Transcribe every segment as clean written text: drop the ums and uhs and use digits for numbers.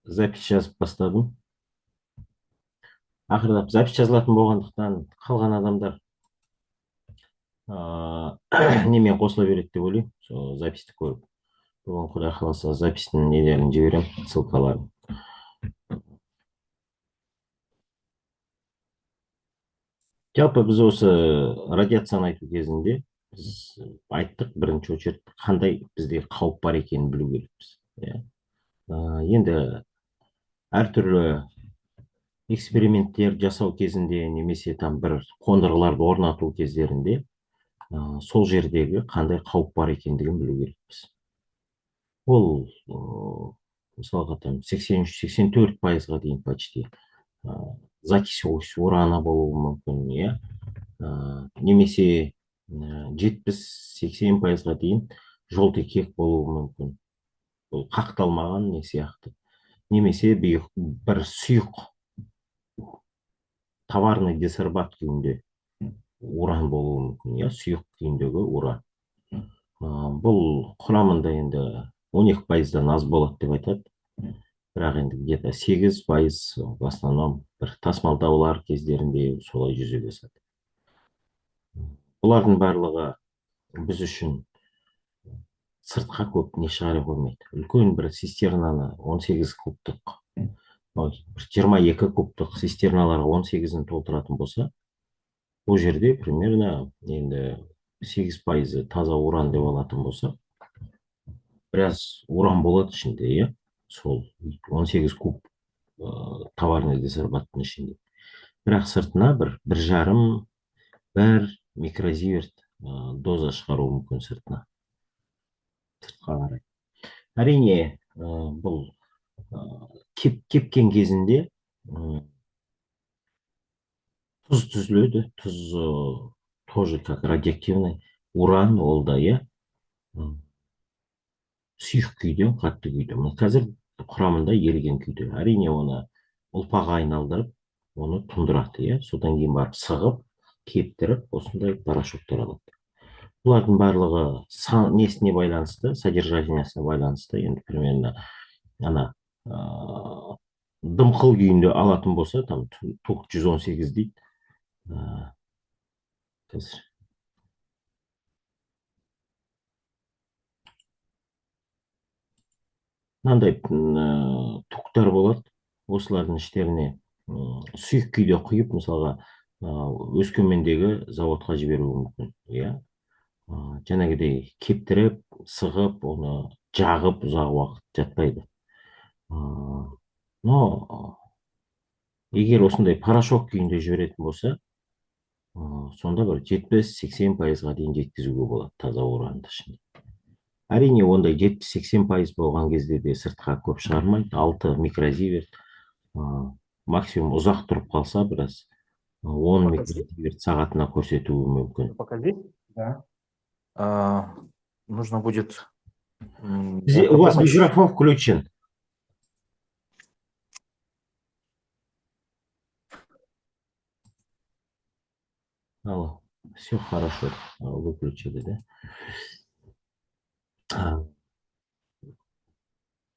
Запись жазып бастадым. Ақырындап запись жазылатын болғандықтан қалған адамдар немен қосыла береді деп ойлаймын. Сол записьті көріп. Бүгін Құдай қаласа записьтің нелерін жіберемін, ссылкаларын. Жалпы біз осы радиацияны айту кезінде біз айттық бірінші очередь қандай бізде қауіп бар екенін білу керекпіз. Иә. Енді әртүрлі эксперименттер жасау кезінде немесе там бір қондырғыларды орнату кездерінде сол жердегі қандай қауіп бар екендігін білу керекпіз. Ол мысалға там 83-84% дейін почти закись урана болуы мүмкін, иә. Немесе 70-80%-ға дейін жолтекек болуы мүмкін. Бұл қақталмаған не сияқты. Немесе бір сұйық товарный десорбат күйінде уран болуы мүмкін, иә, сұйық күйіндегі уран. Бұл құрамында енді 12%-дан аз болады деп айтады. Бірақ енді где-то 8% в основном бір тасымалдаулар кездерінде солай жүзеге асады. Бұлардың барлығы біз үшін сыртқа көп не шығара қоймайды. Үлкен бір цистернаны 18 кубтық, 22 кубтық цистерналарға 18-ін толтыратын болса, бұл жерде примерно енді 8% таза уран деп алатын болса, біраз уран болады ішінде, иә. Сол 18 куб товарный десорбаттың ішінде. Бірақ сыртына бір жарым, бір микрозиверт доза шығаруы мүмкін сыртқа қарай. Әрине, бұл кепкен кезінде тұз түзіледі. Тұз тоже как радиоактивный. Уран ол да, иә, сұйық күйде, қатты күйде. Қазір құрамында еріген күйде. Әрине оны ұлпаға айналдырып, оны тұндырады, иә. Содан кейін барып сығып, кептіріп, осындай порошоктар алады. Бұлардың барлығы несіне байланысты, содержаниясына байланысты. Енді примерно ана дымқыл күйінде алатын болса, там 118 дейді. Қазір мынандай туктар болады. Осылардың іштеріне сұйық күйде құйып, мысалға Өскемендегі заводқа жіберуі мүмкін, иә. Жаңағыдай кептіріп, сығып, оны жағып ұзақ уақыт жатпайды. Но егер осындай порошок күйінде жіберетін болса, сонда бір 70-80%-ға дейін жеткізуге болады таза уранды ішінде. Әрине, ондай 70-80% болған кезде де сыртқа көп шығармайды. 6 микрозиверт, максимум ұзақ тұрып қалса, біраз 10 микрозиверт сағатына көрсетуі мүмкін. Покажи, да. Нужно будет... У вас микрофон включен. Алло, все хорошо, выключили, да?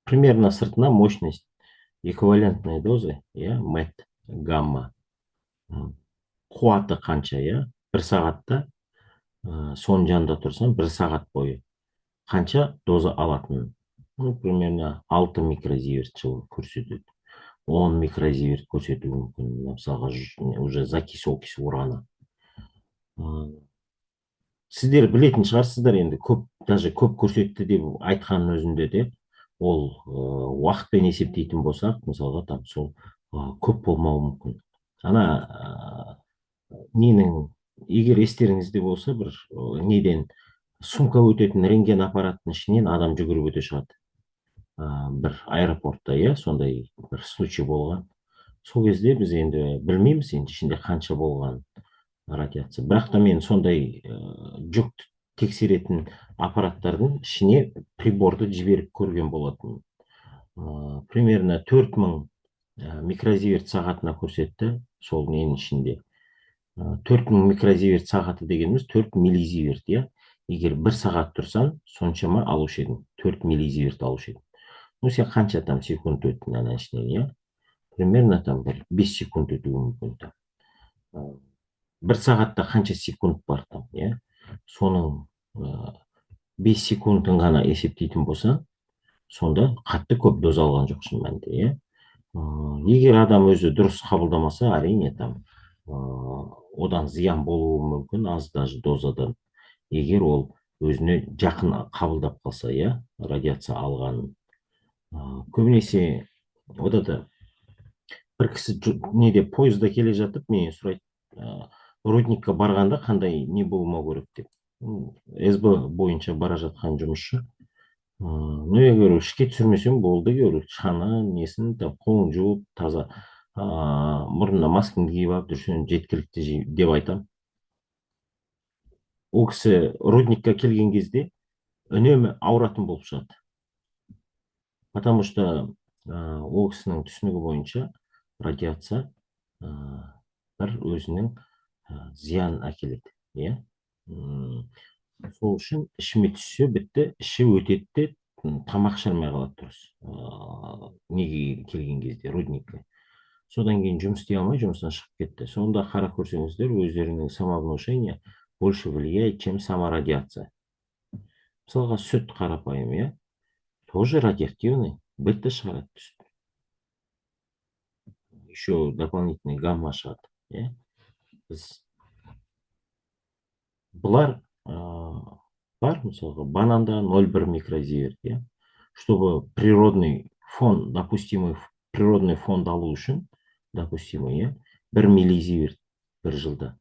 Примерно сыртына мощность эквивалентной дозы, иә, мэт, гамма. Қуаты қанша, иә? Бір сағатта, соның жанында тұрсам, бір сағат бойы қанша доза алатын? Примерно 6 микрозиверт жыл көрсетеді. 10 микрозиверт көрсетуі мүмкін. Мысалға, уже закись урана. Сіздер білетін шығарсыздар, енді даже көп көрсетті деп айтқанның өзінде де, ол уақытпен есептейтін болсақ, мысалға там сол көп болмауы мүмкін. Егер естеріңізде болса, бір неден сумка өтетін рентген аппараттың ішінен адам жүгіріп өте шығады. Бір аэропортта, иә, сондай бір случай болған. Сол кезде біз енді білмейміз, енді ішінде қанша болған радиация. Бірақ та мен сондай жүк тексеретін аппараттардың ішіне приборды жіберіп көрген болатын. Примерно 4000 микрозиверт сағатына көрсетті сол ненің ішінде. 4000 микрозиверт сағаты дегеніміз 4 миллизиверт, иә. Егер бір сағат тұрсан, соншама алушы едің, 4 миллизиверт алушы едің. Ну сен қанша там секунд өттің ана ішінен, иә, примерно там бір 5 секунд өтуі мүмкін там. Ы, бір сағатта қанша секунд бар там, иә, соның 5 секундын ғана есептейтін болсаң, сонда қатты көп доз алған жоқсың мәнінде, иә. Егер адам өзі дұрыс қабылдамаса, әрине там одан зиян болуы мүмкін, аз даже дозадан, егер ол өзіне жақын қабылдап қалса, иә, радиация алғанын. Көбінесе ода да бір кісі неде пойызда келе жатып менен сұрайды, рудникқа барғанда қандай не болмау керек деп. СБ бойынша бара жатқан жұмысшы. Ну егер ішке түсірмесең болды, егер шана несін там қолын жуып таза мұрнына маскаңды киіп алып жүрсең жеткілікті деп айтамын. Ол кісі рудникқа келген кезде үнемі ауыратын болып шығады, потому что ол кісінің түсінігі бойынша радиация бір өзінің зиянын әкеледі, иә. Сол үшін ішіме түссе бітті, іші өтеді де тамақ іше алмай қалады дұрыс, неге келген кезде рудникке. Содан кейін жұмыс істей алмай жұмыстан шығып кетті. Сонда қарап көрсеңіздер, өздерінің самовнушение больше влияет, чем саморадиация. Мысалға сүт қарапайым, иә, тоже радиоактивный, бетта шығарады түсті. Еще дополнительный гамма шығады, иә. Біз бұлар бар, мысалға бананда 0,1 микрозиверт, иә. Чтобы природный фон, допустимый природный фонд алу үшін, допустимый, иә, 1 миллизиверт бір жылда.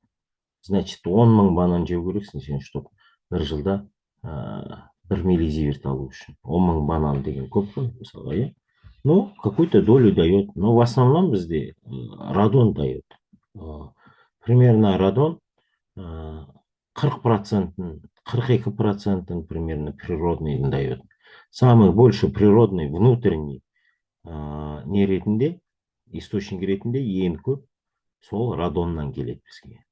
Значит, 10 мың банан жеу керексің сен, чтобы бір жылда 1 миллизиверт алу үшін. 10 мың банан деген көп қой, мысалға, иә. Ну, какую-то долю дает. Но в основном бізде радон дает. Примерно радон 40%, 42% примерно природный дает. Самый большой природный внутренний не ретінде, источник ретінде ең көп сол радоннан келеді бізге.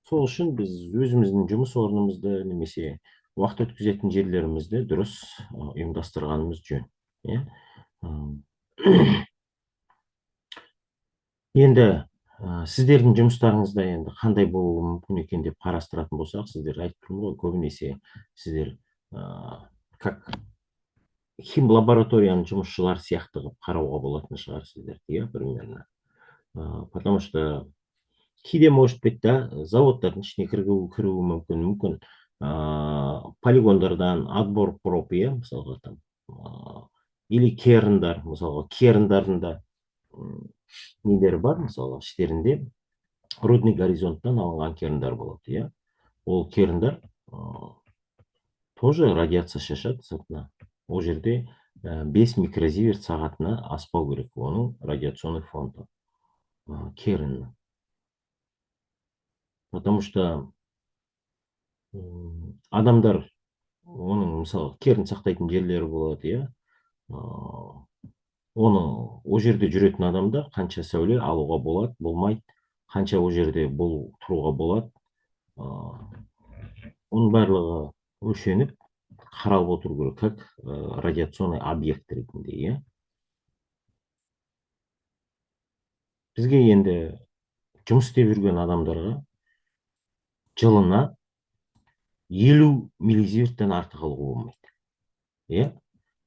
Сол үшін біз өзіміздің жұмыс орнымызды немесе уақыт өткізетін жерлерімізді дұрыс ұйымдастырғанымыз жөн, иә. Енді сіздердің жұмыстарыңызда енді қандай болуы мүмкін екен деп қарастыратын болсақ, сіздер айтып тұрмын ғой, көбінесе сіздер как хим лабораторияның жұмысшылары сияқты қылып қарауға болатын шығар сіздерді, иә, примерно. Потому что кейде может быть, да, заводтардың ішіне кіруі мүмкін, полигондардан отбор проб, иә, мысалға там, или керндар, мысалға керндардың да нелері бар, мысалға іштерінде рудный горизонттан алынған керндар болады, иә. Ол керндар тоже радиация шашады сыртына. Ол жерде 5 микрозиверт сағатына аспау керек оның радиационный фонды керннің. Потому что адамдар оның мысалы керн сақтайтын жерлері болады, иә. Оны о жерде жүретін адамда қанша сәуле алуға болады, болмайды, қанша о жерде тұруға болады, оның барлығы өлшеніп қаралып отыру керек, как радиационный объект ретінде, иә. Бізге енді жұмыс істеп жүрген адамдарға жылына 50 миллизиверттен артық алуға болмайды, иә.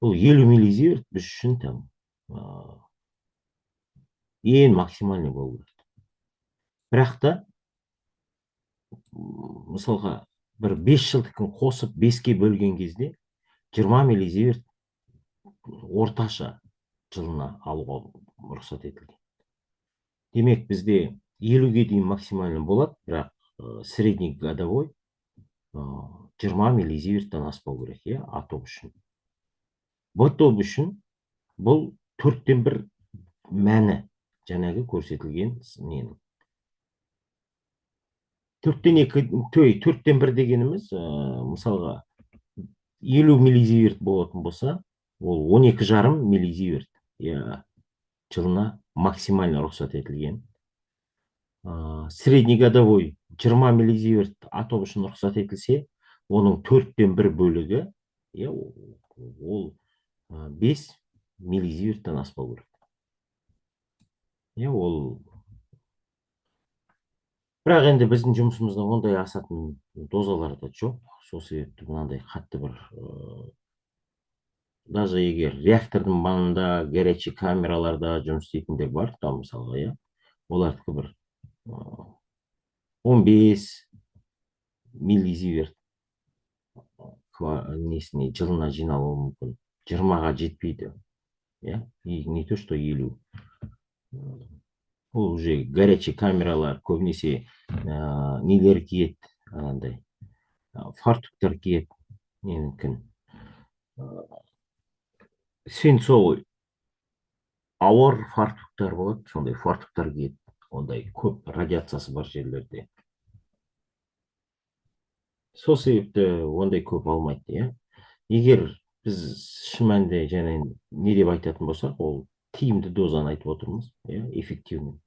Бұл 50 миллизиверт біз үшін там ең максимальный болу керек. Бірақ та мысалға бір 5 жылдықын қосып 5-ке бөлген кезде 20 миллизиверт орташа жылына алуға рұқсат етілген. Демек бізде 50-ге дейін максимально болады, бірақ средний годовой 20 миллизиверттен аспау керек, иә, атом үшін. Ботоп үшін бұл 4/1 мәні жаңағы көрсетілген ненің. 4/1 дегеніміз, мысалға 50 миллизиверт болатын болса, ол 12,5 миллизиверт, иә, жылына максимально рұқсат етілген. Среднегодовой 20 миллизиверт атом үшін рұқсат етілсе, оның 4/1 бөлігі, иә, ол 5 миллизиверттен аспау керек. Ол бірақ енді біздің жұмысымызда ондай асатын дозалар да жоқ. Сол себепті мынандай қатты бір даже егер реактордың маңында горячий камераларда жұмыс істейтіндер бар, там мысалға, олардікі бір 15 миллизиверт несіне жылына жиналуы мүмкін. 20-ға жетпейді. И не то что 50. Ол уже горячий камералар көбінесе нелер киеді, андай фартуктар киеді. Менікін свинцовый ауыр фартуктар болады, сондай фартуктар киеді, ондай көп радиациясы бар жерлерде. Сол себепті ондай көп алмайды. Егер біз шын мәнінде және не деп айтатын болсақ, ол тиімді дозаны айтып отырмыз, эффективный.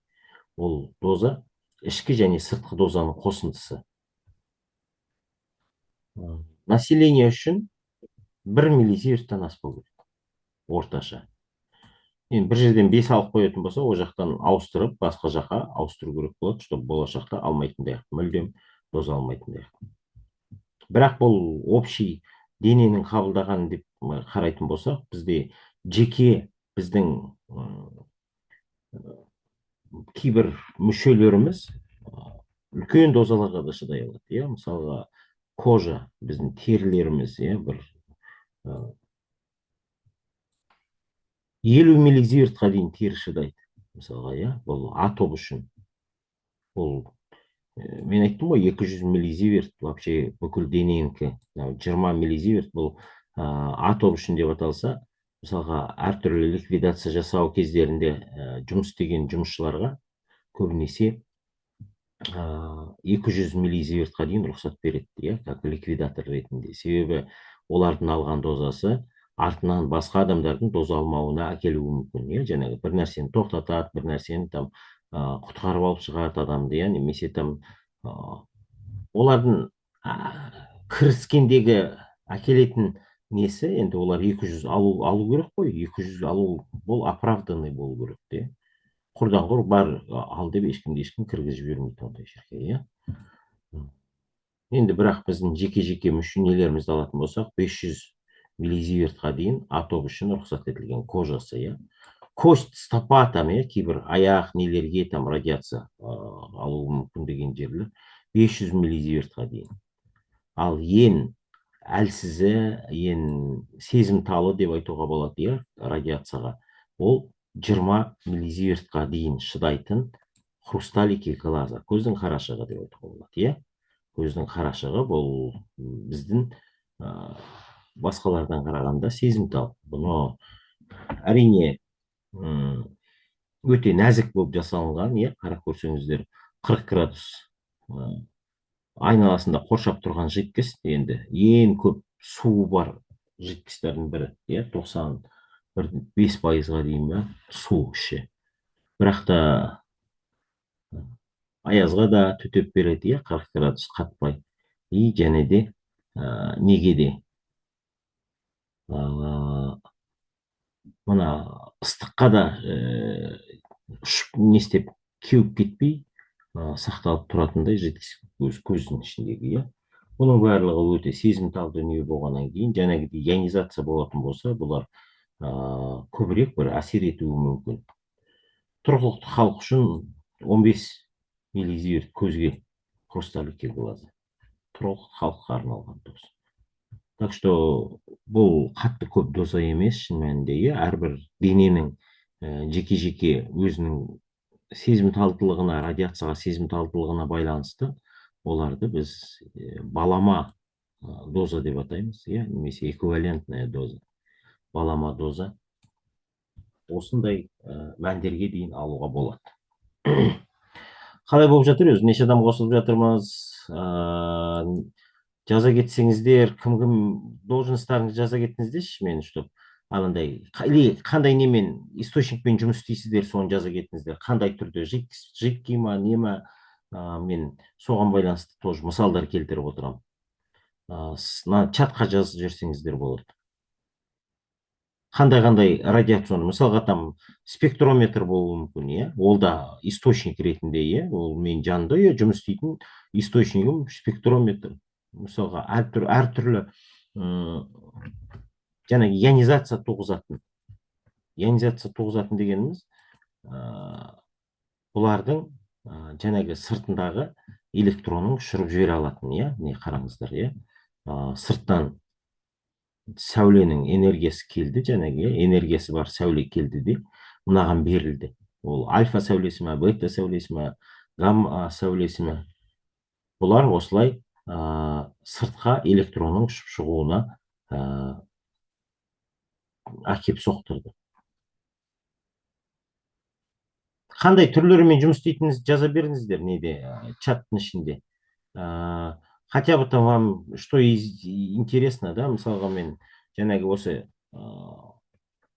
Ол доза ішкі және сыртқы дозаның қосындысы. Население үшін 1 миллизиверттен аспау керек орташа. Енді бір жерден 5 алып қоятын болса, ол жақтан ауыстырып басқа жаққа ауыстыру керек болады, чтобы болашақта алмайтындай, мүлдем доза алмайтындай. Бірақ бұл общий дененің қабылдаған деп қарайтын болсақ, бізде жеке біздің кейбір мүшелеріміз үлкен дозаларға да шыдай алады. Мысалға, кожа, біздің терілеріміз, бір 50 миллизивертқа дейін тері шыдайды. Мысалға, бұл атом үшін. Бұл мен айттым ғой, 200 миллизиверт вообще бүкіл дененікі. 20 миллизиверт бұл атом үшін деп аталса, мысалға, әртүрлі ликвидация жасау кездерінде жұмыс істеген жұмысшыларға көбінесе 200 миллизивертқа дейін рұқсат береді, как ликвидатор ретінде. Себебі олардың алған дозасы артынан басқа адамдардың доза алмауына әкелуі мүмкін. Жаңағы бір нәрсені тоқтатады, бір нәрсені там құтқарып алып шығады адамды, немесе там олардың кіріскендегі әкелетін несі, енді олар 200 алу керек қой, 200 алу бұл оправданный болу керек те. Құрдан құр бар ал деп ешкім кіргізіп жібермейді ондай жерге. Енді бірақ біздің жеке мүшелерімізді алатын болсақ, 500 миллизивертқа дейін атом үшін рұқсат етілген кожасы. Кость, стопа там, кейбір аяқ нелерге там радиация алуы мүмкін деген жерлер 500 миллизивертқа дейін. Ал ең әлсізі, ең сезімталы деп айтуға болады радиацияға, ол 20 миллизивертқа дейін шыдайтын хрусталики глаза, көздің қарашығы деп айтуға болады. Көздің қарашығы бұл біздің басқалардан қарағанда сезімтал. Бұны әрине өте нәзік болып жасалынған, қарап көрсеңіздер, 40 градус айналасында қоршап тұрған жидкость, енді ең көп суы бар жидкостьтардың бірі, 95%-ға дейін су іші. Бірақ та аязға да төтеп береді, 40 градус қатпай. И және де неге де мына ыстыққа да не істеп кеуіп кетпей сақталып тұратындай жидкость көздің ішіндегі. Бұның барлығы өте сезімтал дүние болғаннан кейін, жаңағыдай ионизация болатын болса, бұлар көбірек бір әсер етуі мүмкін. Тұрғылықты халық үшін 15 миллизиверт көзге хрусталик глаза. Тұрғылықты халыққа арналған доз. Так что бұл қатты көп доза емес, шын мәнінде. Әрбір дененің жеке өзінің сезімталдылығына, радиацияға сезімталдылығына байланысты оларды біз балама доза деп атаймыз, немесе эквивалентная доза. Балама доза осындай мәндерге дейін алуға болады. Қалай болып жатыр, өзі неше адам қосылып жатырмыз? Жаза кетсеңіздер, кім должностарыңызды жаза кеттіңіздерші мен, чтобы анандай қандай немен источникпен жұмыс істейсіздер, соны жаза кеттіңіздер. Қандай түрде, жидкий ма, не ма, мен соған байланысты тоже мысалдар келтіріп отырамын. Чатқа жазып жіберсеңіздер болады. қандай қандай радиационный, мысалға там спектрометр болуы мүмкін, иә, ол да источник ретінде, иә, ол мен жанында, иә, жұмыс істейтін источнигім спектрометр. Мысалға әртүрлі жаңағы ионизация туғызатын дегеніміз бұлардың жаңағы сыртындағы электронын ұшырып жібере алатын, иә, не қараңыздар, иә, сырттан сәуленің энергиясы келді, жаңағы, иә, энергиясы бар сәуле келді де мынаған берілді. Ол альфа сәулесі ма, бета сәулесі ма, гамма сәулесі ма, бұлар осылай сыртқа электронның ұшып шығуына әкеп соқтырды. Қандай түрлерімен жұмыс істейтініңізді жаза беріңіздер неде, чаттың ішінде. Хотя бы там вам что интересно, да, мысалға мен жаңағы осы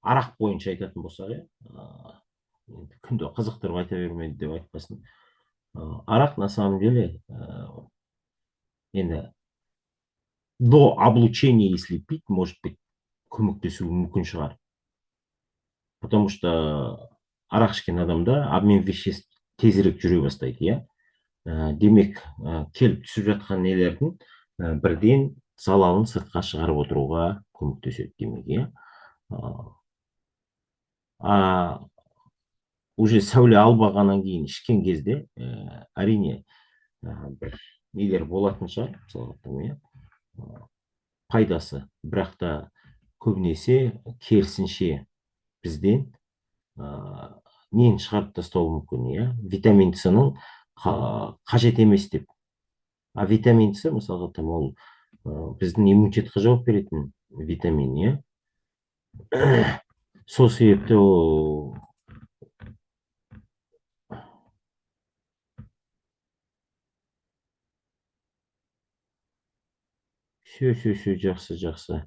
арақ бойынша айтатын болсақ, енді күнде қызықтырып айта бермейді деп айтпасын. Арақ на самом деле енді до облучения, если пить, может быть, көмектесуі мүмкін шығар. Потому что арақ ішкен адамда обмен веществ тезірек жүре бастайды, иә. Демек, келіп түсіп жатқан нелердің бірден залалын сыртқа шығарып отыруға көмектеседі демек, иә. Уже сәуле албағаннан кейін ішкен кезде әрине бір нелер болатын шығар, мысалға, иә, пайдасы, бірақ та көбінесе керісінше бізден нені шығарып тастауы мүмкін, иә, витамин С-ның қажет емес деп. Витамин С, мысалға, там ол біздің иммунитетке жауап беретін витамин, иә. Сол себепті ол все жақсы, жақсы.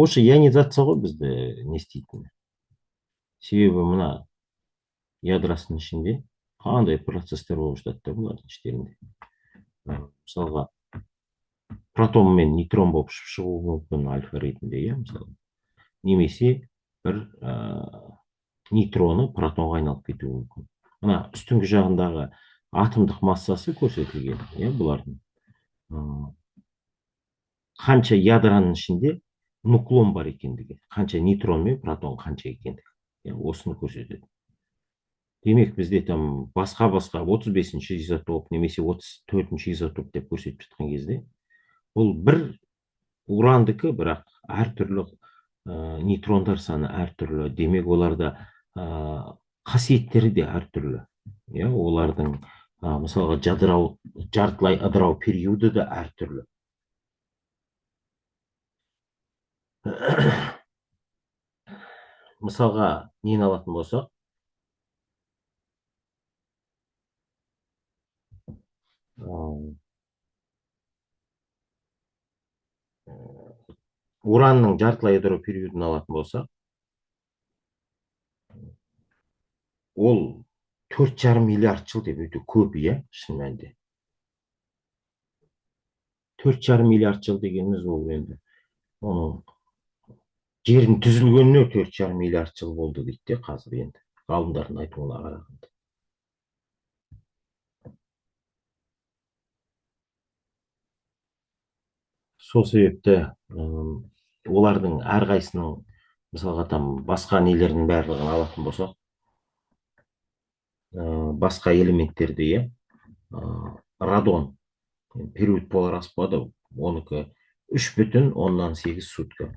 Осы ионизация ғой бізді не істейтін. Себебі мына ядросын ішінде қандай процесстер болып жатады да бұлардың іштерінде. Мысалға, протон мен нейтрон болып шығуы мүмкін альфа ретінде, иә, мысалы. Немесе бір нейтроны протонға айналып кетуі мүмкін. Мына үстіңгі жағындағы атомдық массасы көрсетілген, иә, бұлардың. Қанша ядраның ішінде нуклон бар екендігі, қанша нейтрон мен протон қанша екендігі, осыны көрсетеді. Демек, бізде там басқа 35-ші изотоп немесе 34-ші изотоп деп көрсетіп жатқан кезде, бұл бір урандікі, бірақ әртүрлі нейтрондар саны әртүрлі. Демек, оларда қасиеттері де әртүрлі. Олардың мысалға жартылай ыдырау периоды да әртүрлі. Мысалға, нені алатын болсақ, уранның жартылай ыдырау периодын алатын болсақ, ол 4,5 миллиард жыл деп өте көп, иә, шын мәнінде. 4,5 миллиард жыл дегеніміз ол енді оның жердің түзілгеніне 4,5 миллиард жыл болды дейді де, қазір енді ғалымдардың айтуына қарағанда. Сол себепті олардың әрқайсының, мысалға, там басқа нелердің барлығын алатын болсақ, басқа элементтерді, иә, радон период пола распада, оныкі 3,8 сутка.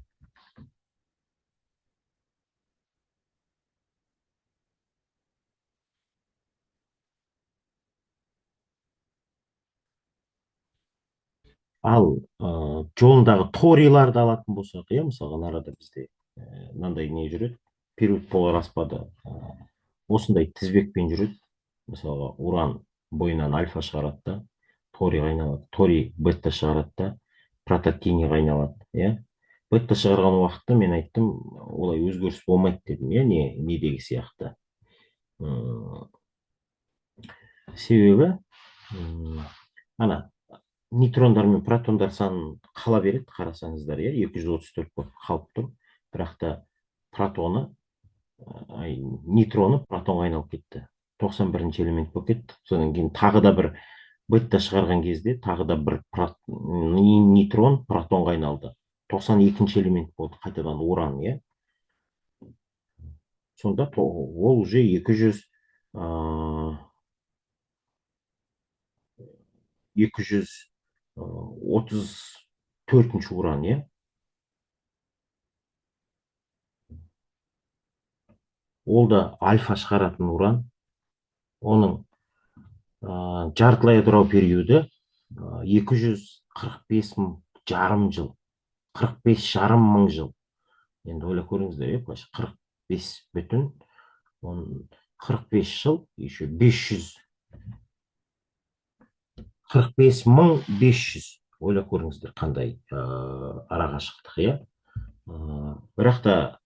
Ал жолындағы торийларды алатын болсақ, иә, мысалға, арада бізде мынандай не жүреді, период пола распада осындай тізбекпен жүреді. Мысалға, уран бойынан альфа шығарады да, торий айналады, торий бета шығарады да, протактинийға айналады, иә. Бета шығарған уақытта мен айттым, олай өзгеріс болмайды дедім, иә, недегі сияқты. Себебі ана нейтрондар мен протондар санын қала береді, қарасаңыздар, иә, 234 болып қалып тұр. Бірақ та протоны, нейтроны протонға айналып кетті. 91-ші элемент болып кетті. Содан кейін тағы да бір бетта шығарған кезде тағы да бір нейтрон протонға айналды. 92-ші элемент болды, қайтадан уран, иә. Сонда ол уже 234-ші уран, иә. Ол да альфа шығаратын уран. Оның жартылай ыдырау периоды 245 мың жарым жыл, 45 жарым мың жыл. Енді ойлап көріңіздер, былайша 45 жыл, еще 45 мың 500. Ойлап көріңіздер, қандай арақашықтық, иә. Бірақ та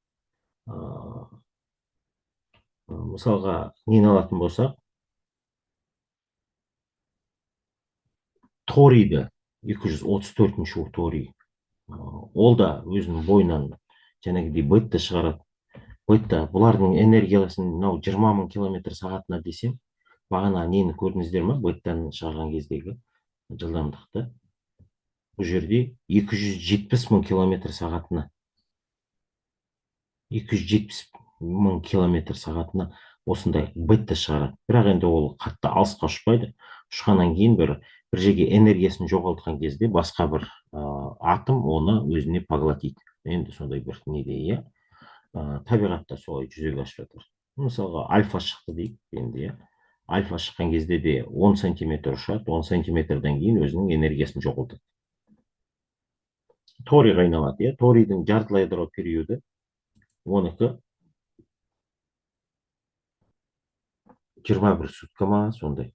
мысалға нені алатын болсақ, торийді, 234-ші торий, ол да өзінің бойынан жаңағыдей бетта шығарады. Бетта бұлардың энергиясын мынау 20 мың километр сағатына десем, бағана нені көрдіңіздер ме, беттаны шығарған кездегі жылдамдықты? Бұл жерде 270 мың километр сағатына, 270 мың километр сағатына осындай бетта шығарады. Бірақ енді ол қатты алысқа ұшпайды. Ұшқаннан кейін бір жерге энергиясын жоғалтқан кезде басқа бір атом оны өзіне поглотиды. Енді сондай бір неде, иә. Табиғатта солай жүзеге асып жатыр. Мысалға альфа шықты дейік енді, иә. Альфа шыққан кезде де 10 сантиметр ұшады, 10 сантиметрден кейін өзінің энергиясын жоғалтады. Торийға айналады, иә. Торийдің жартылай ыдырау периоды 12 21 сутка ма, сондай.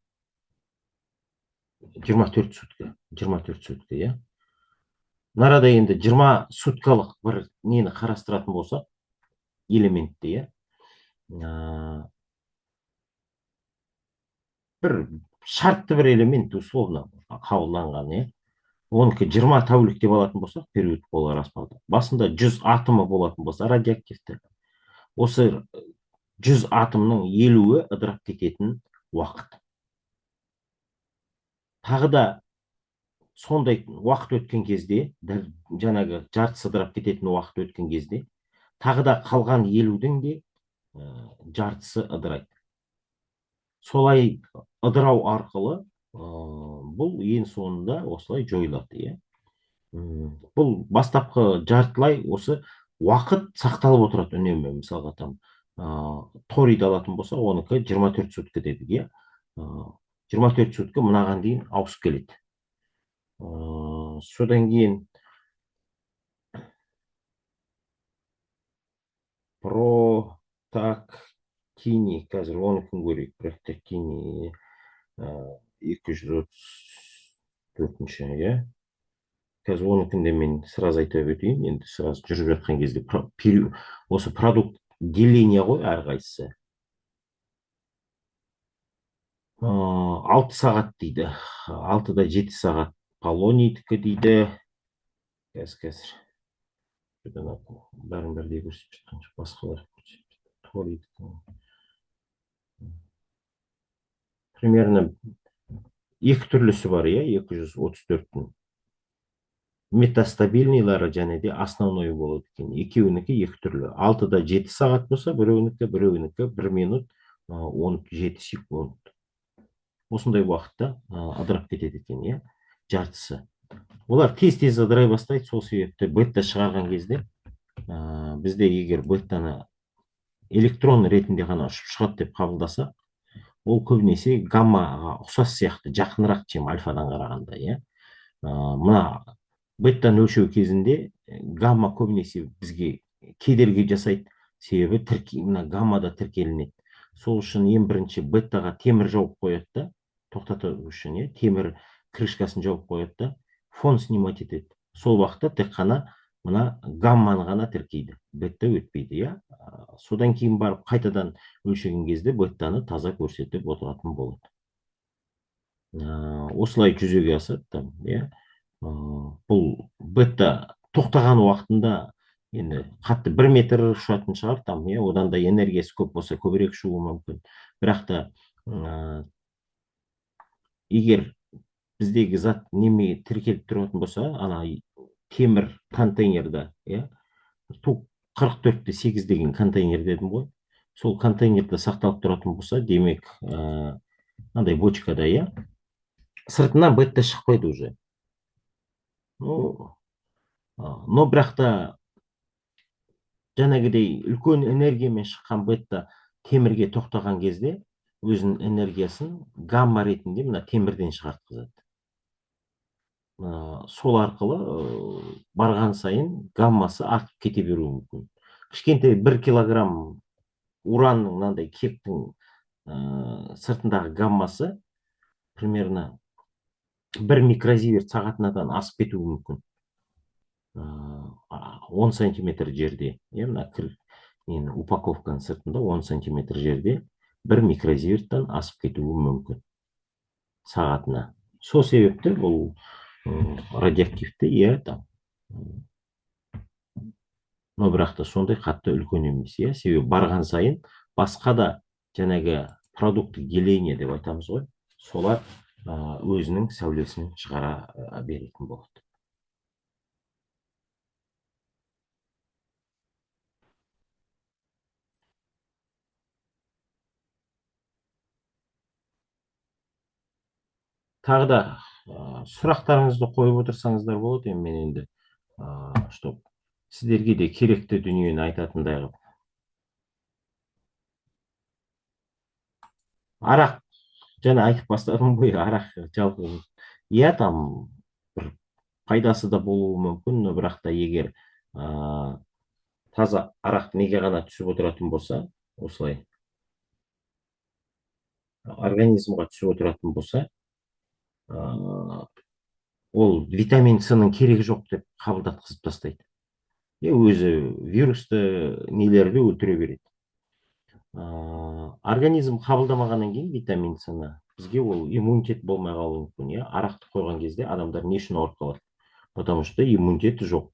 24 сутка, 24 сутка, иә. Мынарада енді 20 суткалық бір нені қарастыратын болса, элементті, иә. Бір шартты бір элемент условно қабылданған, иә. Оныкі 20 тәулік деп алатын болсақ, период болар аспалда. Басында 100 атомы болатын болса, радиоактивті. Осы 100 атомның 50-і ыдырап кететін уақыт. Тағы да сондай уақыт өткен кезде, жаңағы жартысы ыдырап кететін уақыт өткен кезде, тағы да қалған 50-дің де жартысы ыдырайды. Солай ыдырау арқылы бұл ең соңында осылай жойылады, иә. Бұл бастапқы жартылай осы уақыт сақталып отырады үнемі. Мысалға там торийді алатын болса, оныкі 24 сутка дедік, иә. 24 сутка мынаған дейін ауысып келеді. Содан кейін протактиний, қазір оныкін көрейік. Протактиний 234-ші, иә. Қазір оныкін де мен сразу айтып өтейін, енді сразу жүріп жатқан кезде осы продукт деления ғой әрқайсысы. 6 сағат дейді. 6-да 7 сағат полонийдікі дейді. Қазір. Бәрін бірдей көрсетіп жатқан жоқ, басқалар торийдікі. Примерно екі түрлісі бар, иә, 234-тің. Метастабильныйлары және де основной болады екен. Екеуінікі екі түрлі. 6-да 7 сағат болса, біреуінікі 1 минут 17 секунд. Осындай уақытта ыдырап кетеді екен, иә, жартысы. Олар тез-тез ыдырай бастайды, сол себепті бетта шығарған кезде бізде егер беттаны электрон ретінде ғана ұшып шығады деп қабылдаса, ол көбінесе гаммаға ұқсас сияқты, жақынырақ, чем альфадан қарағанда, иә. Мына беттаны өлшеу кезінде гамма көбінесе бізге кедергі жасайды, себебі мына гаммада тіркелінеді. Сол үшін ең бірінші беттаға темір жауып қояды да, тоқтату үшін, иә, темір крышкасын жауып қояды да, фон снимать етеді. Сол уақытта тек қана мына гамманы ғана тіркейді, бетта өтпейді, иә. Содан кейін барып қайтадан өлшеген кезде беттаны таза көрсетіп отыратын болады. осылай жүзеге асады там, иә. Бұл бетта тоқтаған уақытында енді қатты 1 метр ұшатын шығар там, иә, одан да энергиясы көп болса көбірек ұшуы мүмкін. Бірақ та егер біздегі зат неме тіркеліп тұратын болса, ана темір контейнерда, иә, ту 44-8 деген контейнер дедім ғой. Сол контейнерде сақталып тұратын болса, демек, мынандай бочкада, иә, сыртынан бетта шықпайды уже. Ну, но бірақ та жаңағыдай үлкен энергиямен шыққан бетта темірге тоқтаған кезде өзінің энергиясын гамма ретінде мына темірден шығартқызады. Сол арқылы барған сайын гаммасы артып кете беруі мүмкін. Кішкентай 1 килограмм уранның мынандай кектің сыртындағы гаммасы примерно 1 микрозиверт сағатынадан асып кетуі мүмкін. 10 сантиметр жерде, иә, мына упаковканың сыртында 10 сантиметр жерде 1 микрозиверттен асып кетуі мүмкін сағатына. Сол себепті бұл радиоактивті, иә, там. Но бірақ та сондай қатты үлкен емес, иә, себебі барған сайын басқа да жаңағы продукты деления деп айтамыз ғой, солар өзінің сәулесін шығара беретін болады. Тағы да сұрақтарыңызды қойып отырсаңыздар болады. Енді мен енді чтоб сіздерге де керекті дүниені айтатындай қылып. Арақ, жаңа айтып бастадым ғой, арақ жалпы, иә, там бір пайдасы да болуы мүмкін, но бірақ та егер таза арақ неге ғана түсіп отыратын болса, осылай организмға түсіп отыратын болса, ол витамин С-ның керегі жоқ деп қабылдатқызып тастайды. Өзі вирусты нелерді өлтіре береді. Организм қабылдамағаннан кейін витамин С-ны бізге ол иммунитет болмай қалуы мүмкін, иә. Арақты қойған кезде адамдар не үшін ауырып қалады? Потому что иммунитеті жоқ.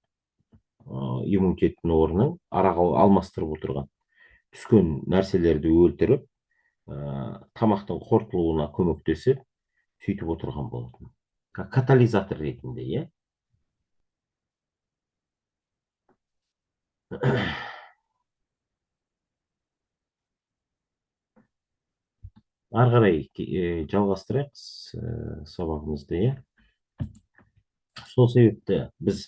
Иммунитеттің орнын арақ алмастырып отырған. Түскен нәрселерді өлтіріп, тамақтың қорытылуына көмектесіп, сөйтіп отырған болатын. Катализатор ретінде, иә. Ары қарай жалғастырайық сабағымызды, иә. Сол себепті біз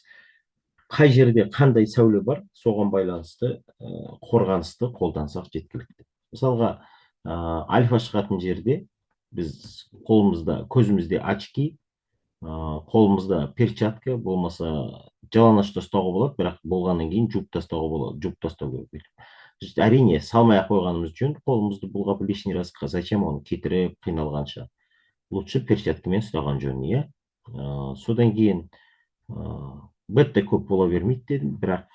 қай жерде қандай сәуле бар, соған байланысты қорғанысты қолдансақ жеткілікті. Мысалға, альфа шығатын жерде біз қолымызда, көзімізде очки, қолымызда перчатка, болмаса жалаңашта ұстауға болады, бірақ болғаннан кейін жуып тастауға болады, жуып тастау керек. Әрине, салмай ақ қойғанымыз жөн, қолымызды бұлғап лишний раз, зачем оны кетіріп қиналғанша. Лучше перчаткамен ұстаған жөн, иә. Содан кейін бетта көп бола бермейді дедім, бірақ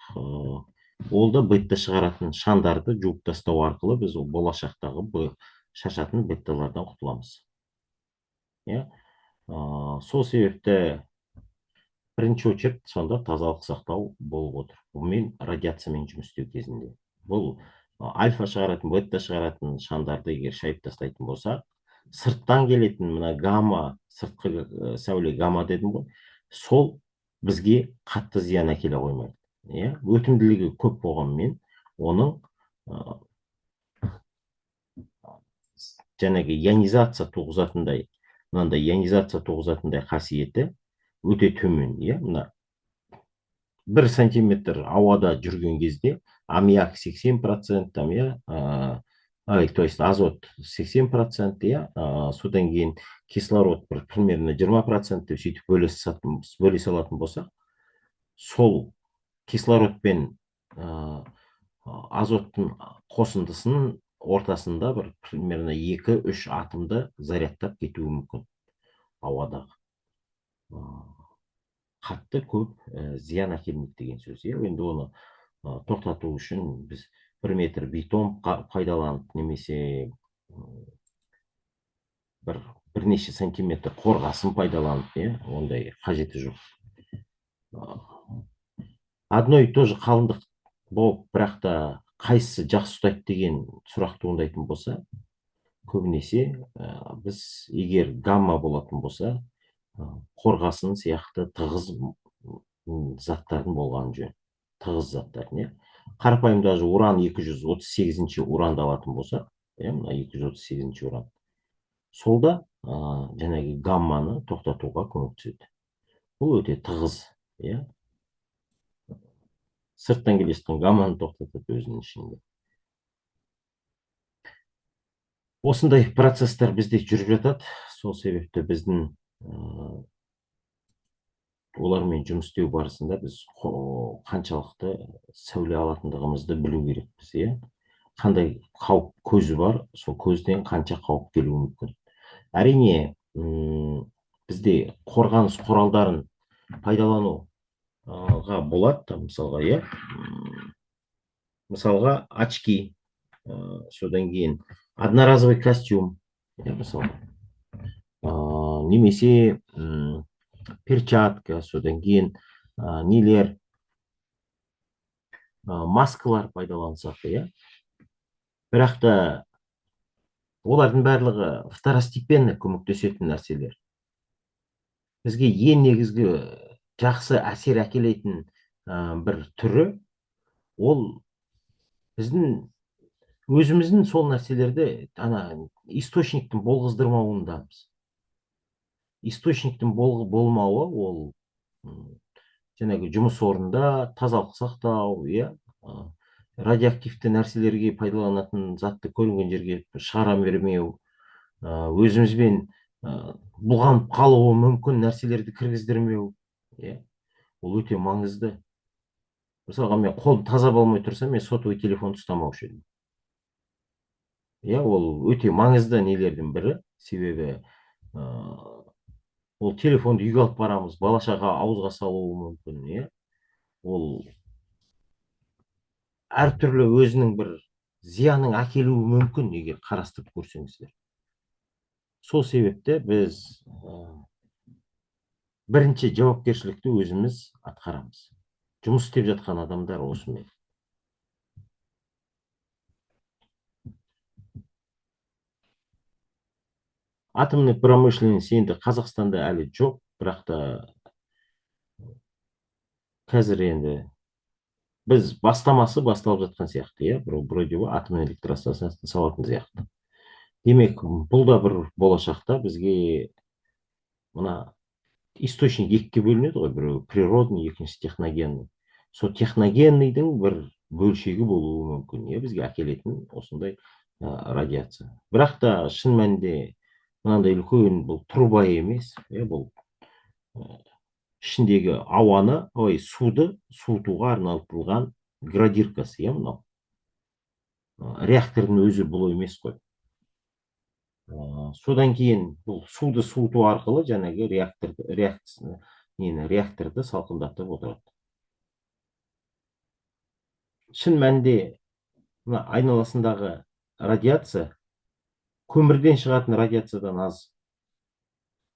ол да бетта шығаратын шаңдарды жуып тастау арқылы біз ол болашақтағы шашатын бетталардан құтыламыз. Иә. Сол себепті бірінші очередь сонда тазалық сақтау болып отыр. Бұмен радиациямен жұмыс істеу кезінде. Бұл альфа шығаратын, бетта шығаратын шаңдарды егер шайып тастайтын болса, сырттан келетін мына гамма, сыртқы сәуле гамма дедім ғой, сол бізге қатты зиян әкеле қоймайды. Иә, өтімділігі көп болғанмен, оның жаңағы ионизация туғызатындай, мынандай ионизация туғызатындай қасиеті өте төмен, иә. Мына 1 сантиметр ауада жүрген кезде аммиак 80%, там, иә, то есть азот 80%, иә, содан кейін кислород бір примерно 20% деп сөйтіп бөле салатын болсақ, сол кислород пен азоттың қосындысының ортасында бір примерно 2-3 атомды зарядтап кетуі мүмкін ауадағы. Қатты көп зиян әкелмейді деген сөз. Енді оны тоқтату үшін біз 1 метр бетон пайдаланып, немесе бір бірнеше сантиметр қорғасын пайдаланып, иә, ондай қажеті жоқ. Одно и то же қалыңдық болып, бірақ та қайсысы жақсы ұстайды деген сұрақ туындайтын болса, көбінесе біз егер гамма болатын болса, қорғасын сияқты тығыз заттардың болғаны жөн. Тығыз заттардың, иә. Қарапайым даже уран 238 уранды алатын болсақ, иә, мына 238 уран. Солда жаңағы гамманы тоқтатуға көмектеседі. Бұл өте тығыз, иә. Сырттан келе жатқан гамманы тоқтатады өзінің ішінде. Осындай процесстер бізде жүріп жатады. Сол себепті біздің олармен жұмыс істеу барысында біз қаншалықты сәуле алатындығымызды білу керекпіз, иә. Қандай қауіп көзі бар, сол көзден қанша қауіп келуі мүмкін. Әрине, бізде қорғаныс құралдарын пайдалануға болады, мысалға, иә. Мысалға, очки, содан кейін одноразовый костюм, мысалы, немесе перчатка, содан кейін нелер, маскалар пайдалансақ, иә. Бірақ та олардың барлығы второстепенно көмектесетін нәрселер. Бізге ең негізгі жақсы әсер әкелетін бір түрі, ол біздің өзіміздің сол нәрселерді источниктің болғыздырмауындамыз. Источниктің болмауы, ол жаңағы жұмыс орнында тазалық сақтау, иә, радиоактивті нәрселерге пайдаланатын затты көрінген жерге шығара бермеу, өзімізбен бұлғанып қалуы мүмкін нәрселерді кіргіздірмеу, иә, ол өте маңызды. Мысалға, мен қолым таза болмай тұрса, мен сотовый телефонды ұстамаушы едім. Иә, ол өте маңызды нелердің бірі, себебі ол телефонды үйге алып барамыз, бала-шаға ауызға салуы мүмкін, иә. Ол әртүрлі өзінің бір зиянын әкелуі мүмкін, егер қарастырып көрсеңіздер. Сол себепті біз бірінші жауапкершілікті өзіміз атқарамыз. Жұмыс істеп жатқан адамдар осымен. Атомный промышленность енді Қазақстанда әлі жоқ, бірақ та қазір енді біз бастамасы басталып жатқан сияқты, иә, вроде бы атомный электростанциясын салатын сияқты. Демек, бұл да бір болашақта бізге мына источник екіге бөлінеді ғой, біреу природный, екіншісі техногенный. Сол техногенныйдің бір бөлшегі болуы мүмкін, иә, бізге әкелетін осындай радиация. Бірақ та шын мәнінде мынандай үлкен бұл труба емес, иә, бұл ішіндегі ауаны, суды суытуға арналтылған градиркасы, иә, мынау. Реактордың өзі бұл емес қой. Содан кейін бұл суды суыту арқылы жаңағы реакторды салқындатып отырады. Шын мәнінде мына айналасындағы радиация көмірден шығатын радиациядан аз.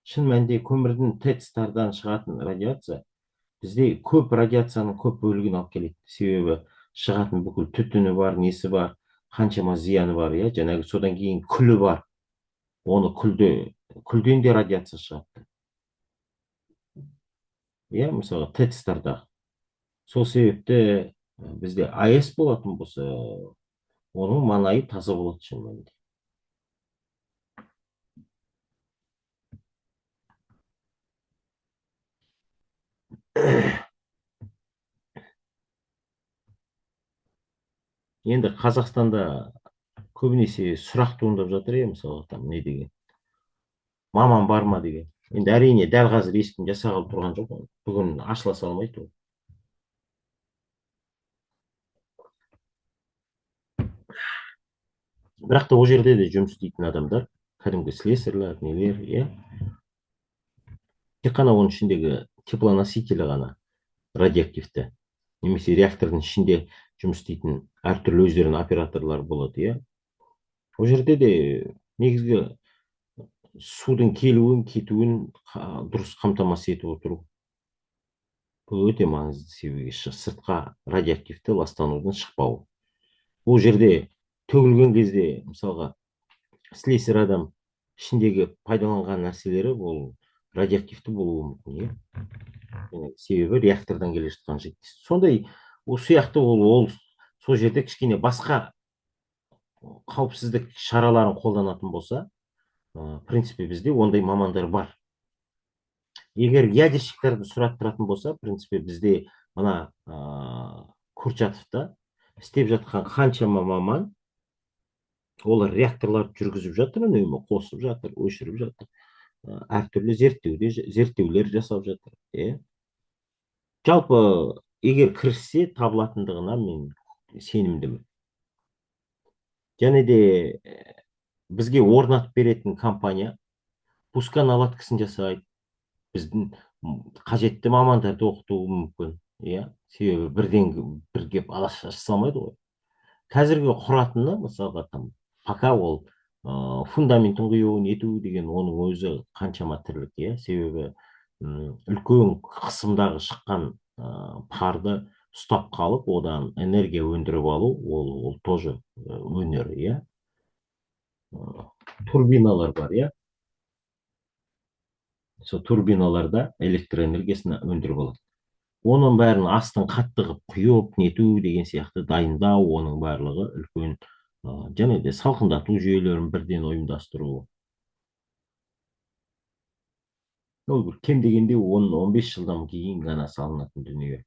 Шын мәнінде көмірдің ТЭЦ-тардан шығатын радиация бізде көп радиацияның көп бөлігін алып келеді. Себебі шығатын бүкіл түтіні бар, несі бар, қаншама зияны бар, иә, жаңағы содан кейін күлі бар. Оны күлден де радиация шығады. Иә, мысалы, ТЭЦ-тарда. Сол себепті бізде АЭС болатын болса, оның маңайы таза болады шын мәнінде. Енді Қазақстанда көбінесе сұрақ туындап жатыр, мысалы, там не деген, маман бар ма деген. Енді әрине дәл қазір ешкім жасағалы тұрған жоқ, бүгін ашыла салмайды ол. Бірақ та ол жерде де жұмыс істейтін адамдар, кәдімгі слесарьлар, нелер, иә. Тек қана оның ішіндегі теплоносителі ғана радиоактивті. Немесе реактордың ішінде жұмыс істейтін әртүрлі өздерінің операторлар болады, иә. Ол жерде де негізгі судың келуін кетуін дұрыс қамтамасыз етіп отыру. Бұл өте маңызды себебі сыртқа радиоактивті ластанудың шықпауы. Бұл жерде төгілген кезде мысалға слесарь адам ішіндегі пайдаланған нәрселері ол радиоактивті болуы мүмкін, иә. Себебі реактордан келе жатқан життис. Сондай осы сияқты ол сол жерде кішкене басқа қауіпсіздік шараларын қолданатын болса, в принципе бізде ондай мамандар бар. Егер ядерщиктерді сұрастыратын болса, в принципе бізде мына Курчатовта істеп жатқан қаншама маман, олар реакторларды жүргізіп жатыр, үнемі қосып жатыр, өшіріп жатыр, әртүрлі зерттеулер жасап жатыр, иә. Жалпы егер кіріссе табылатындығына мен сенімдімін. Және де бізге орнатып беретін компания пуск наладкасын жасайды, біздің қажетті мамандарды оқытуы мүмкін, иә. Себебі бірден бір кеп алаш аша салмайды ғой. Қазіргі құратыны мысалға там пока ол фундаментін құю нету деген оның өзі қаншама тірлік, иә. Себебі үлкен қысымдағы шыққан парды ұстап қалып одан энергия өндіріп алу ол тоже өнер, иә. Турбиналар бар, иә. Сол турбиналарда электр энергиясын өндіріп алады. Оның бәрін астын қатты қылып құйып нету деген сияқты дайындау, оның барлығы үлкен және де салқындату жүйелерін бірден ұйымдастыру. Ол кем дегенде 10-15 жылдан кейін ғана салынатын дүние.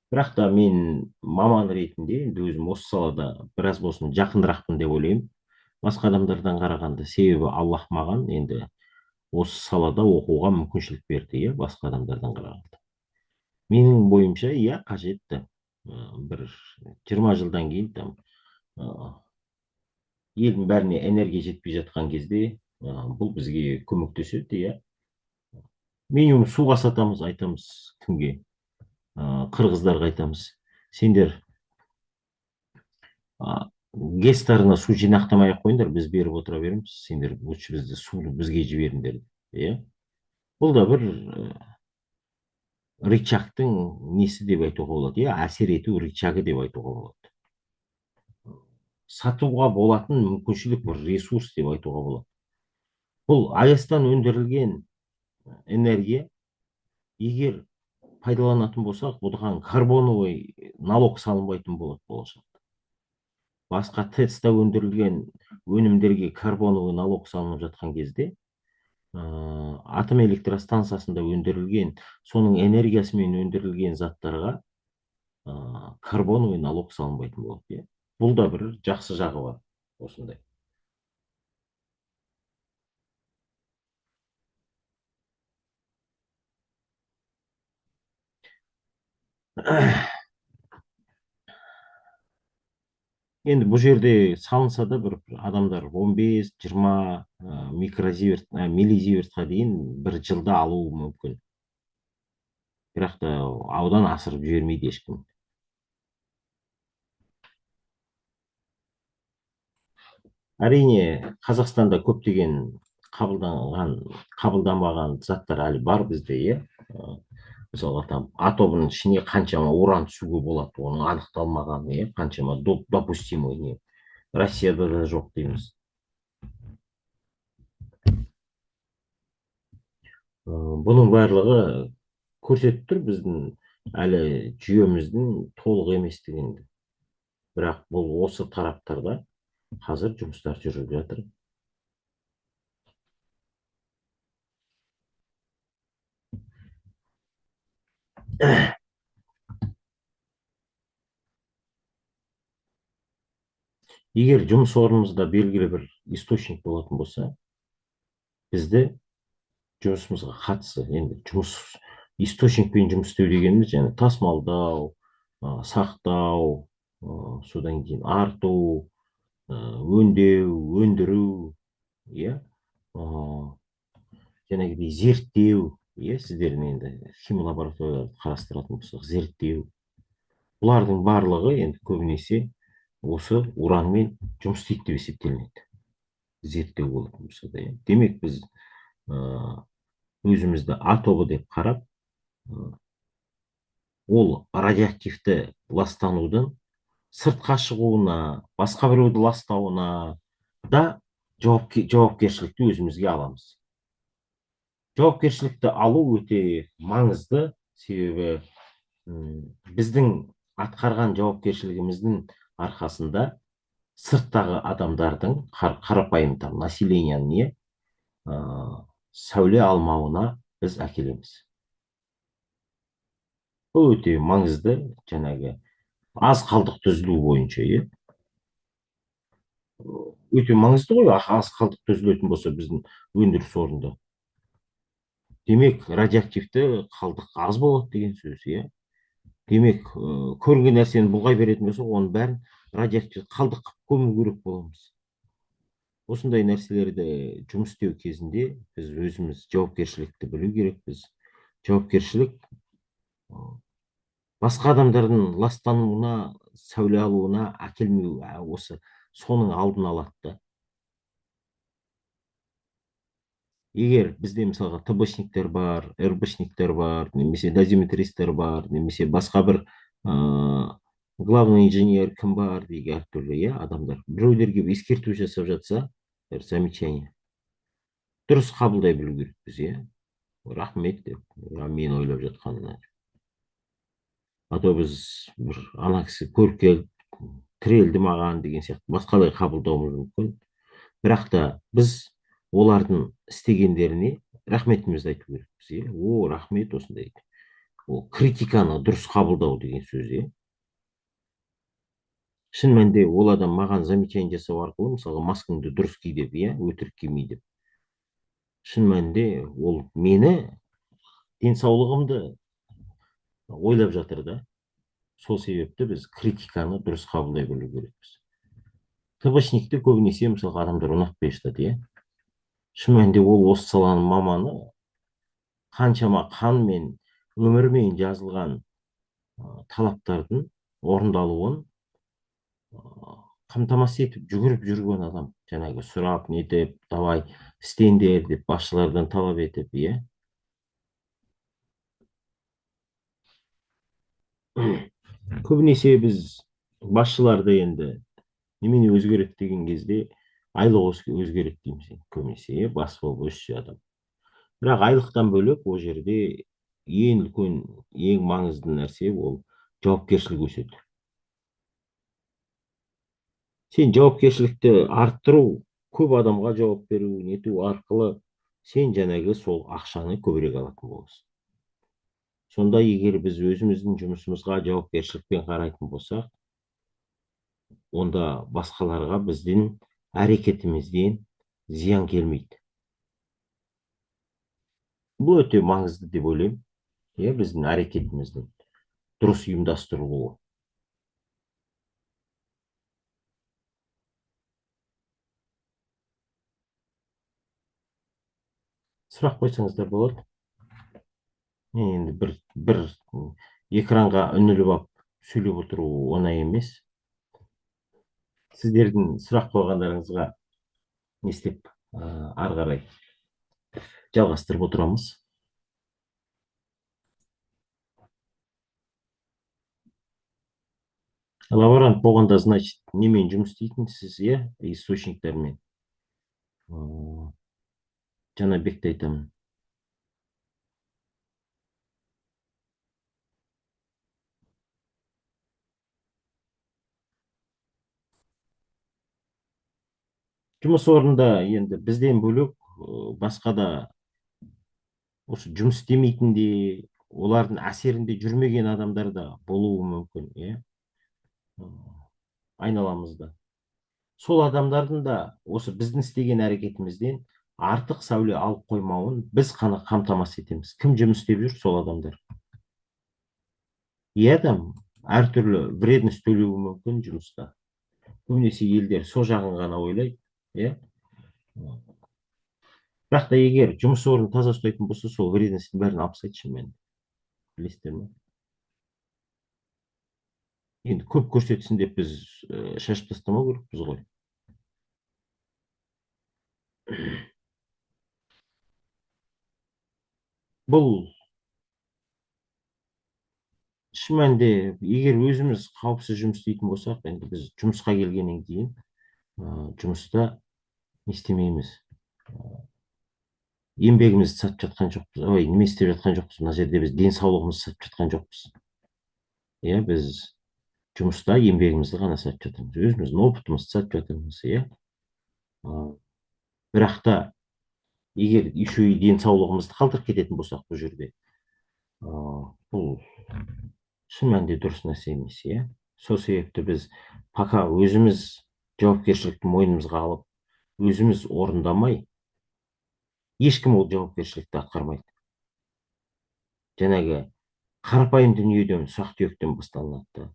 Бірақ та мен маман ретінде енді өзім осы салада біраз болсын жақындырақпын деп ойлаймын басқа адамдардан қарағанда. Себебі Аллах маған енді осы салада оқуға мүмкіншілік берді, иә, басқа адамдардан қарағанда. Менің бойымша, иә, қажетті. Бір 20 жылдан кейін там елдің бәріне энергия жетпей жатқан кезде бұл бізге көмектеседі, иә. Минимум суға сатамыз, айтамыз кімге? Қырғыздарға айтамыз. Сендер гестарына су жинақтамай ақ қойыңдар, біз беріп отыра береміз. Сендер лучше бізді суды бізге жіберіңдер, иә. Бұл да бір рычагтың несі деп айтуға болады, иә, әсер ету рычагы деп айтуға болады. Сатуға болатын мүмкіншілік, бір ресурс деп айтуға болады. Бұл АЭС-тан өндірілген энергия, егер пайдаланатын болсақ, бұған карбоновый налог салынбайтын болады болашақта. Басқа ТЭЦ-та өндірілген өнімдерге карбоновый налог салынып жатқан кезде, атом электростанциясында өндірілген, соның энергиясымен өндірілген заттарға карбоновый налог салынбайтын болады. Бұл да бір жақсы жағы бар осындай. Енді бұл жерде салынса да бір адамдар 15-20 миллизивертқа дейін бір жылда алуы мүмкін. Бірақ та аудан асырып жібермейді ешкім. Әрине, Қазақстанда көптеген қабылданбаған заттар әлі бар бізде, иә. Мысалға там атомның ішіне қаншама уран түсуге болады, оның анықталмаған, иә, қаншама допустимый не. Россияда да жоқ дейміз. Бұның барлығы көрсетіп тұр біздің әлі жүйеміздің толық еместігін. Бірақ бұл осы тараптарда қазір жұмыстар жүріп жатыр. Егер жұмыс орнымызда белгілі бір источник болатын болса, бізді жұмысымызға қатысы, енді источникпен жұмыс істеу дегеніміз және тасымалдау, сақтау, содан кейін арту, өңдеу, өндіру, иә, жәнегідей зерттеу, иә, сіздердің енді химия лабораторияларды қарастыратын болсақ, зерттеу. Бұлардың барлығы енді көбінесе осы уранмен жұмыс істейді деп есептелінеді. зерттеу болатын болса да, иә. Демек біз ы, өзімізді А тобы деп қарап, ы, ол радиоактивті ластанудың сыртқа шығуына, басқа біреуді ластауына да жауапкершілікті өзімізге аламыз. Жауапкершілікті алу өте маңызды, себебі біздің атқарған жауапкершілігіміздің арқасында сырттағы адамдардың, қарапайым там населениенің, не сәуле алмауына біз әкелеміз. Бұл өте маңызды, жаңағы аз қалдықты үзілу бойынша, иә. Өте маңызды ғой, аз қалдық үзілетін болса біздің өндіріс орнында. Демек, радиоактивті қалдық аз болады деген сөз, иә. Демек, көрінген нәрсені бұлғай беретін болса, оның бәрін радиоактивті қалдық қылып көму керек боламыз. Осындай нәрселерді жұмыс істеу кезінде біз өзіміз жауапкершілікті білу керекпіз. Жауапкершілік басқа адамдардың ластануына, сәуле алуына әкелмеу, осы соның алдын алады. Егер бізде мысалға ТБшниктер бар, РБшниктер бар, немесе дозиметристер бар, немесе басқа бір главный инженер кім бар деген әртүрлі, иә, адамдар біреулерге ескерту жасап жатса, бір замечание, дұрыс қабылдай білу керекпіз, иә. Рахмет деп, мен ойлап жатқанына. А то біз бір ана кісі көріп келіп тірелді маған деген сияқты басқалай қабылдауымыз мүмкін. Бірақ та біз олардың істегендеріне рахметімізді айту керекпіз, иә. Рахмет, осындай. Ол критиканы дұрыс қабылдау деген сөз, иә. Шын мәнінде ол адам маған замечание жасау арқылы, мысалы, маскаңды дұрыс ки деп, иә, өтірік кимей деп. Шын мәнінде ол мені, денсаулығымды ойлап жатыр да. Сол себепті біз критиканы дұрыс қабылдай білу керекпіз. ТБшникті көбінесе мысалға адамдар ұнатпай жатады, иә. Шын мәнінде ол осы саланың маманы, қаншама қанмен, өмірмен жазылған талаптардың орындалуын қамтамасыз етіп жүгіріп жүрген адам. Жаңағы сұрап, нетіп, давай істеңдер деп басшылардан талап етіп, иә. Көбінесе біз басшыларды енді немене өзгереді деген кезде айлық өзгереді дейміз, көбінесе, иә, бас болып өссе адам. Бірақ айлықтан бөлек ол жерде ең үлкен, ең маңызды нәрсе ол жауапкершілік өседі. Сен жауапкершілікті арттыру, көп адамға жауап беру, нету арқылы сен жаңағы сол ақшаны көбірек алатын боласың. Сонда егер біз өзіміздің жұмысымызға жауапкершілікпен қарайтын болсақ, онда басқаларға біздің әрекетімізден зиян келмейді. Бұл өте маңызды деп ойлаймын, иә, біздің әрекетіміздің дұрыс ұйымдастырылуы. Сұрақ қойсаңыздар болады. Енді бір экранға үңіліп алып сөйлеп отыру оңай емес. Сіздердің сұрақ қойғандарыңызға не істеп, ары қарай жалғастырып отырамыз. Лаборант болғанда, значит, немен жұмыс істейтінсіз, иә, источниктермен. Жаңа бекті айтамын. Жұмыс орнында енді бізден бөлек басқа да осы жұмыс істемейтін де, олардың әсерінде жүрмеген адамдар да болуы мүмкін, иә, айналамызда. Сол адамдардың да осы біздің істеген әрекетімізден артық сәуле алып қоймауын біз қана қамтамасыз етеміз. Кім жұмыс істеп жүр? Сол адамдар. Е адам әртүрлі вредность төлеуі мүмкін жұмыста. Көбінесе елдер сол жағын ғана ойлайды, иә. Бірақ та егер жұмыс орнын таза ұстайтын болса, сол вредностьтің бәрін алып тастайды, шынымен. Білесіздер ме? Енді көп көрсетсін деп біз шашып тастамау керекпіз ғой. бұл шын мәнінде егер өзіміз қауіпсіз жұмыс істейтін болсақ, енді біз жұмысқа келгеннен кейін жұмыста не істемейміз, еңбегімізді сатып жатқан жоқпыз, ой, неме істеп жатқан жоқпыз, мына жерде біз денсаулығымызды сатып жатқан жоқпыз. Иә, біз жұмыста еңбегімізді ғана сатып жатырмыз, өзіміздің опытымызды сатып жатырмыз. Иә. А, бірақ та егер еще и денсаулығымызды қалдырып кететін болсақ бұл жерде, бұл шын мәнінде дұрыс нәрсе емес. Иә. Сол себепті біз пока өзіміз жауапкершілікті мойнымызға алып өзіміз орындамай, ешкім ол жауапкершілікті атқармайды. Жаңағы қарапайым дүниеден, ұсақ түйектен басталынады да.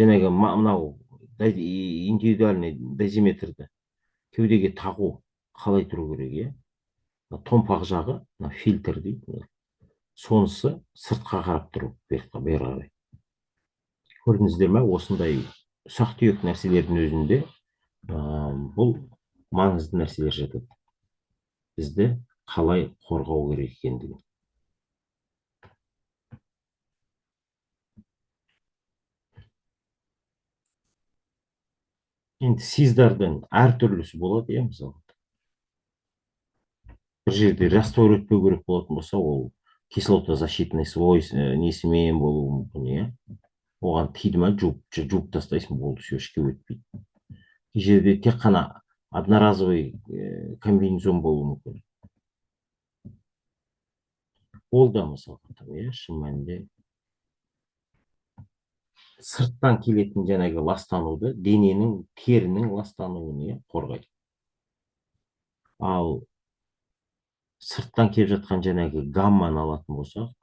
Жаңағы мынау индивидуальный дозиметрді кеудеге тағу қалай тұру керек, иә? Томпақ жағы, фильтр дейді, сонысы сыртқа қарап тұру, бері қарай. Көрдіңіздер ме, осындай ұсақ түйек нәрселердің өзінде бұл маңызды нәрселер жатады. Бізді қалай қорғау керек екендігі. Енді сиздардың әртүрлісі болады, иә, мысалы. Бір жерде раствор өтпеу керек болатын болса, ол кислота защитный слой несімен болуы мүмкін, иә. Оған тиді ма, жуып тастайсың, болды, все, ішке өтпейді. Кей жерде тек қана одноразовый комбинезон болуы мүмкін. Ол да мысалы, иә, шын мәнінде сырттан келетін жаңағы ластануды, дененің, терінің ластануын қорғайды. Ал сырттан келіп жатқан жаңағы гамманы алатын болсақ,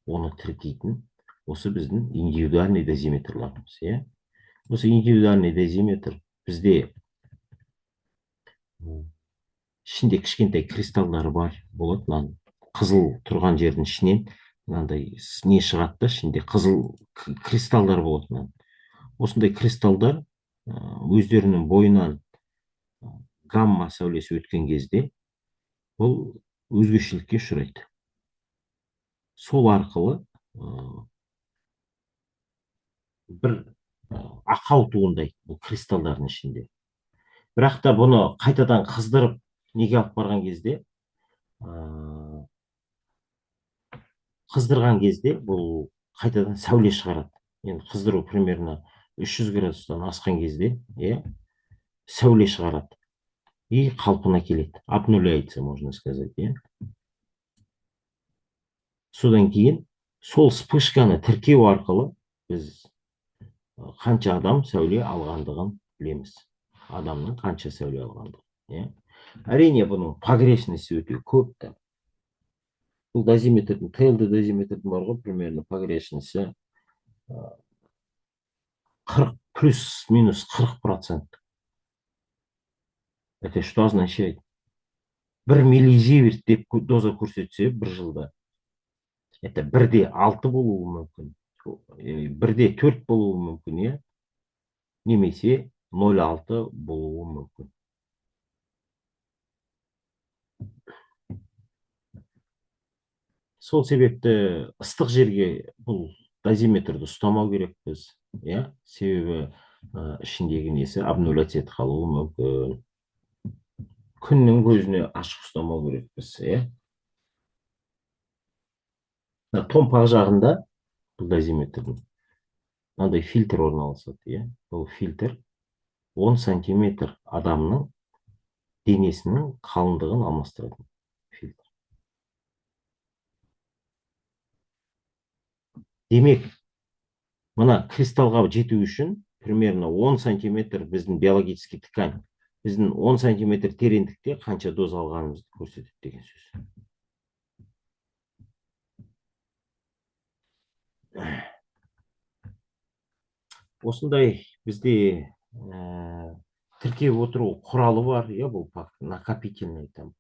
оны тіркейтін осы біздің индивидуальный дозиметрларымыз. Иә. Осы индивидуальный дозиметр бізде ішінде кішкентай кристалдары бар болады. Мынаны қызыл тұрған жердің ішінен мынандай не шығады да, ішінде қызыл кристалдар болады. Осындай кристалдар өздерінің бойынан гамма сәулесі өткен кезде бұл өзгешелікке ұшырайды. Сол арқылы бір ақау туындайды бұл кристалдардың ішінде. Бірақ та бұны қайтадан қыздырып неге алып барған кезде, қыздырған кезде бұл қайтадан сәуле шығарады. Енді қыздыру примерно 300 градустан асқан кезде, сәуле шығарады и қалпына келеді, обнуляется, можно сказать. Содан кейін сол вспышканы тіркеу арқылы біз қанша адам сәуле алғандығын білеміз. Адамның қанша сәуле алғандығын. Әрине, бұның погрешності өте көп та. Бұл дозиметрдің, ТЛД дозиметрдің бар ғой, примерно погрешності 40 плюс-минус 40%. Это что означает? 1 миллизиверт деп доза көрсетсе бір жылда, это 1/6 болуы мүмкін, 1/4 болуы мүмкін, немесе 0,6 болуы мүмкін. Сол себепті ыстық жерге бұл дозиметрді ұстамау керекпіз, себебі ішіндегі несі обнуляция етіп қалуы мүмкін. Күннің көзіне ашық ұстамау керекпіз. Томпақ жағында бұл дозиметрдің мынандай фильтр орналасады. Бұл фильтр 10 сантиметр адамның денесінің қалыңдығын алмастырады. Фильтр. Демек, мына кристалға жету үшін примерно 10 сантиметр біздің биологический ткань, біздің 10 сантиметр тереңдікте қанша доз алғанымызды көрсетеді деген сөз. Осындай бізде тіркеп отыру құралы бар, бұл накопительный там.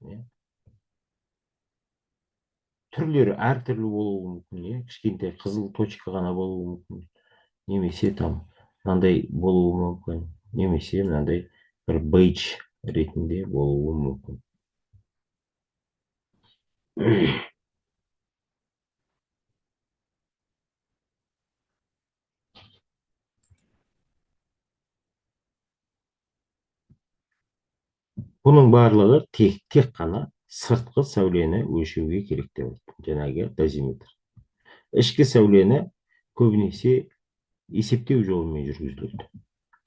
Түрлері әртүрлі болуы мүмкін, кішкентай қызыл точка ғана болуы мүмкін, немесе там мынандай болуы мүмкін, немесе мынандай бір бейдж ретінде болуы мүмкін. Бұның барлығы тек қана сыртқы сәулені өлшеуге керек деп айттым, жаңағы дозиметр. Ішкі сәулені көбінесе есептеу жолымен жүргізіледі.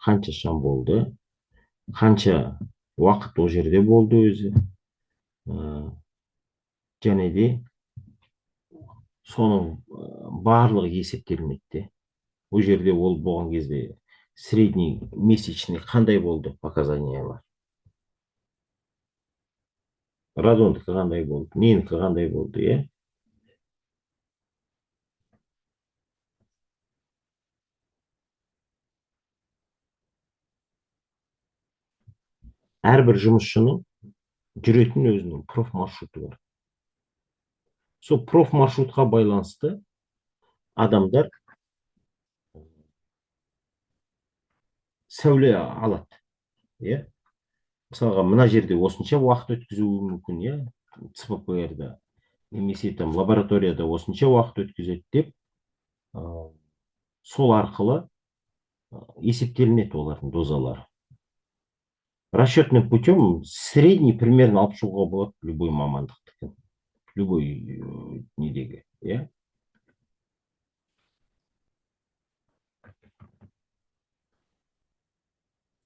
Қанша шам болды, қанша уақыт ол жерде болды өзі, және де соның барлығы есептелінеді де. Ол жерде ол болған кезде средний месячный қандай болды показаниялар, радондікі қандай болды, менікі қандай болды, иә. Әрбір жұмысшының жүретін өзінің проф маршруты бар. Сол проф маршрутқа байланысты адамдар сәуле алады, иә. Мысалға, мына жерде осынша уақыт өткізуі мүмкін, иә, ЦППР-да, немесе там лабораторияда осынша уақыт өткізеді деп, сол арқылы есептелінеді олардың дозалары. Расчетным путем средний примерно алып шығуға болады любой мамандықтың, любой недегі, иә.